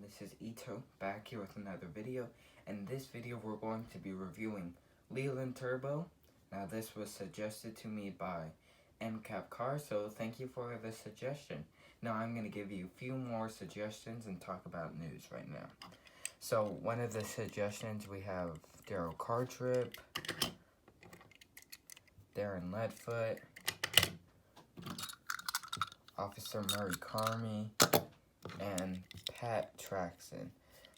this is Ito back here with another video. In this video we're going to be reviewing Leland Turbo. Now this was suggested to me by MCAP Car, so thank you for the suggestion. Now I'm going to give you a few more suggestions and talk about news right now. So one of the suggestions we have Daryl Cartrip, Darren Leadfoot, Officer Murray Carmy, and Pat Traxon.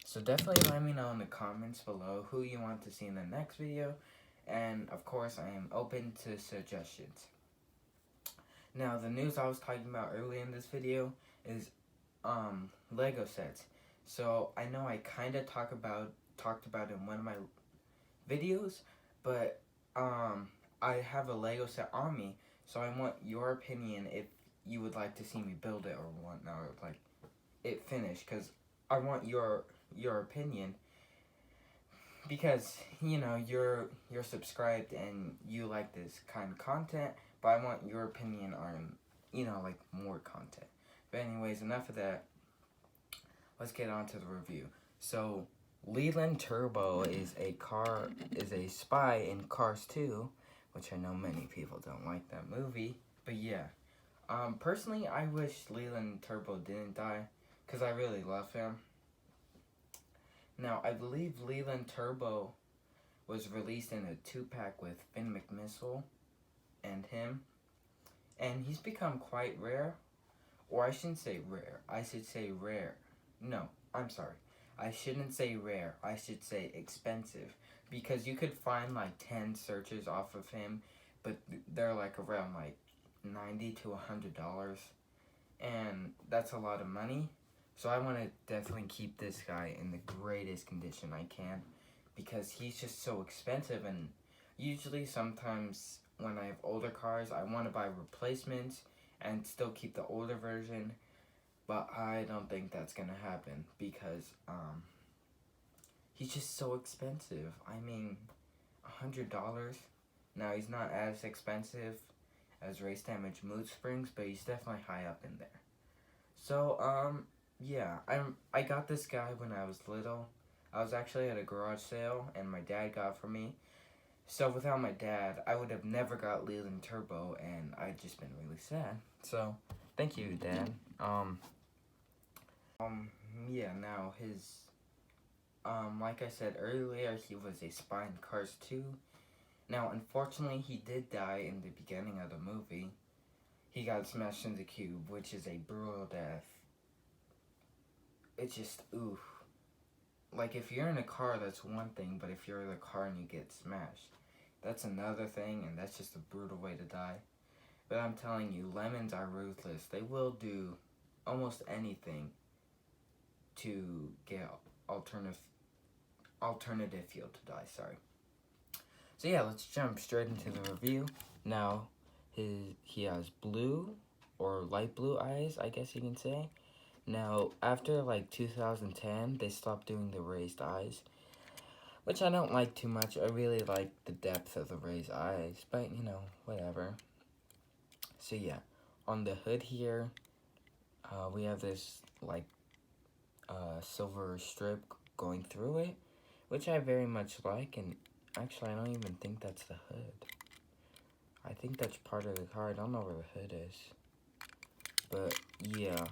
So definitely let me know in the comments below who you want to see in the next video, and of course I am open to suggestions. Now the news I was talking about earlier in this video is Lego sets. So I know I kind of talked about it in one of my videos, but I have a Lego set on me, so I want your opinion if you would like to see me build it or whatnot, or like it finished, because I want your opinion, because you know you're subscribed and you like this kind of content, but I want your opinion on, you know, like more content. But anyways, enough of that. Let's get on to the review. So Leland Turbo is a spy in Cars 2, which I know many people don't like that movie, but yeah. Personally, I wish Leland Turbo didn't die, because I really love him. Now, I believe Leland Turbo was released in a 2-pack with Finn McMissile and him, and he's become quite rare, or I shouldn't say rare, I should say rare. No, I'm sorry. I shouldn't say rare, I should say expensive, because you could find like 10 searches off of him, but they're like around like $90 to $100, and that's a lot of money. So I want to definitely keep this guy in the greatest condition I can, because he's just so expensive, and usually sometimes when I have older cars I want to buy replacements and still keep the older version, but I don't think that's gonna happen because he's just so expensive. I mean, $100. Now he's not as expensive as Race Damage Mood Springs, but he's definitely high up in there. So, yeah, I got this guy when I was little. I was actually at a garage sale, and my dad got it for me. So without my dad, I would have never got Leland Turbo, and I'd just been really sad. So, thank you, Dad. Yeah, now his, like I said earlier, he was a spy in Cars 2. Now, unfortunately, he did die in the beginning of the movie. He got smashed in the cube, which is a brutal death. It's just, oof. Like, if you're in a car, that's one thing, but if you're in a car and you get smashed, that's another thing, and that's just a brutal way to die. But I'm telling you, lemons are ruthless. They will do almost anything to get alternative fuel to die, sorry. So yeah, let's jump straight into the review. Now, he has blue or light blue eyes, I guess you can say. Now, after like 2010, they stopped doing the raised eyes, which I don't like too much. I really like the depth of the raised eyes, but you know, whatever. So yeah, on the hood here, we have this like silver strip going through it, which I very much like, and actually I don't even think that's the hood. I think that's part of the car. I don't know where the hood is. But yeah,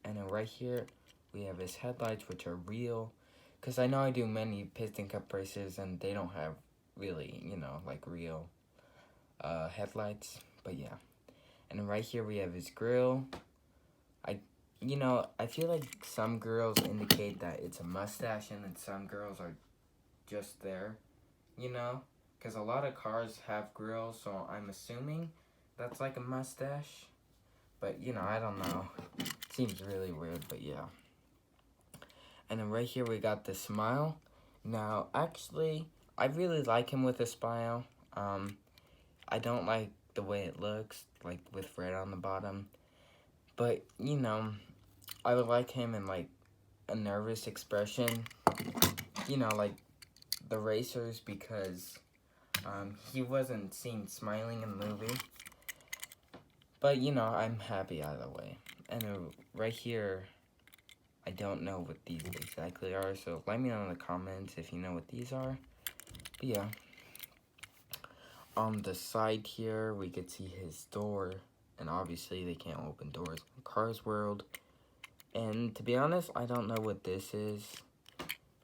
and then right here we have his headlights, which are real, because I know I do many Piston Cup races and they don't have really, you know, like real headlights. But yeah, and then right here we have his grill. You know, I feel like some girls indicate that it's a mustache, and then some girls are just there, you know, because a lot of cars have grills, so I'm assuming that's like a mustache, but you know, I don't know, seems really weird, but yeah. And then right here we got the smile. Now actually I really like him with a smile. I don't like the way it looks, like with red on the bottom, but you know, I would like him in like a nervous expression, you know, like the racers, because he wasn't seen smiling in the movie. But you know, I'm happy either way. And right here, I don't know what these exactly are, so let me know in the comments if you know what these are. But yeah, on the side here, we could see his door, and obviously they can't open doors in Cars World. And to be honest, I don't know what this is.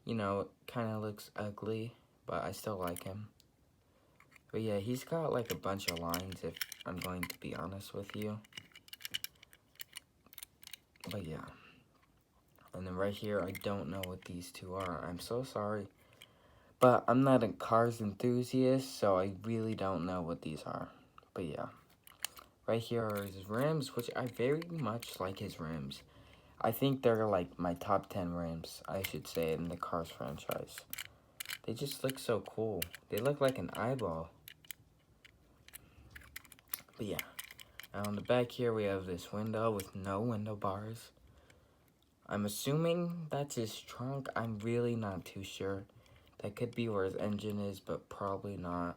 You know, it kind of looks ugly, but I still like him. But yeah, he's got like a bunch of lines, if I'm going to be honest with you. But yeah. And then right here, I don't know what these two are. I'm so sorry. But I'm not a Cars enthusiast, so I really don't know what these are. But yeah. Right here are his rims, which I very much like his rims. I think they're like my top 10 rims, I should say, in the Cars franchise. They just look so cool. They look like an eyeball. But yeah. And on the back here, we have this window with no window bars. I'm assuming that's his trunk. I'm really not too sure. That could be where his engine is, but probably not.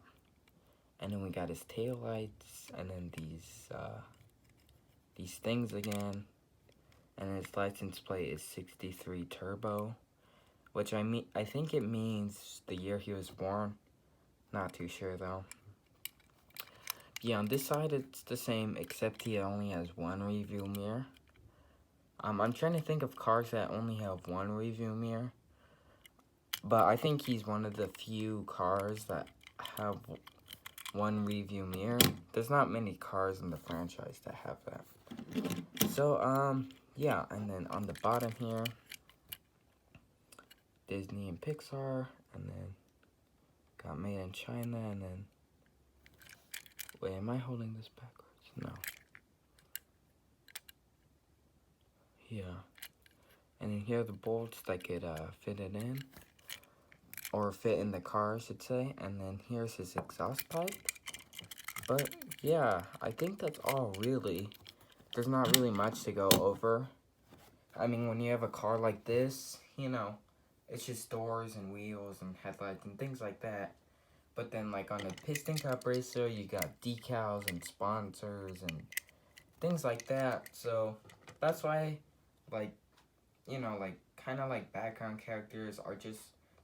And then we got his taillights, and then these things again. And his license plate is 63 Turbo, which I think it means the year he was born. Not too sure though. Yeah, on this side it's the same, except he only has one review mirror. I'm trying to think of cars that only have one review mirror, but I think he's one of the few cars that have one review mirror. There's not many cars in the franchise that have that. So, yeah, and then on the bottom here, Disney and Pixar, and then got made in China, and then, wait, am I holding this backwards? No. Yeah. And then here are the bolts that could fit it in, or fit in the car, I should say. And then here's his exhaust pipe. But yeah, I think that's all really. There's not really much to go over. I mean, when you have a car like this, you know, it's just doors and wheels and headlights and things like that. But then, like, on the Piston Cup Racer, you got decals and sponsors and things like that. So that's why, like, you know, like, kind of like background characters are just,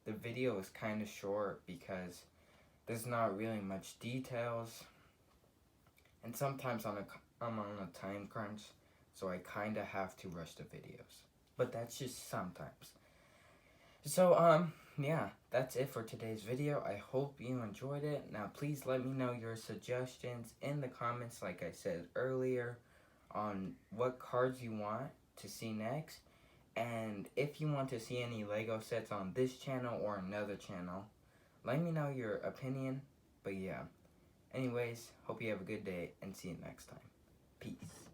the video is kind of short because there's not really much details. And sometimes I'm on a time crunch, so I kind of have to rush the videos. But that's just sometimes. So, yeah, that's it for today's video. I hope you enjoyed it. Now, please let me know your suggestions in the comments, like I said earlier, on what cards you want to see next. And if you want to see any Lego sets on this channel or another channel, let me know your opinion. But yeah. Anyways, hope you have a good day and see you next time. Peace.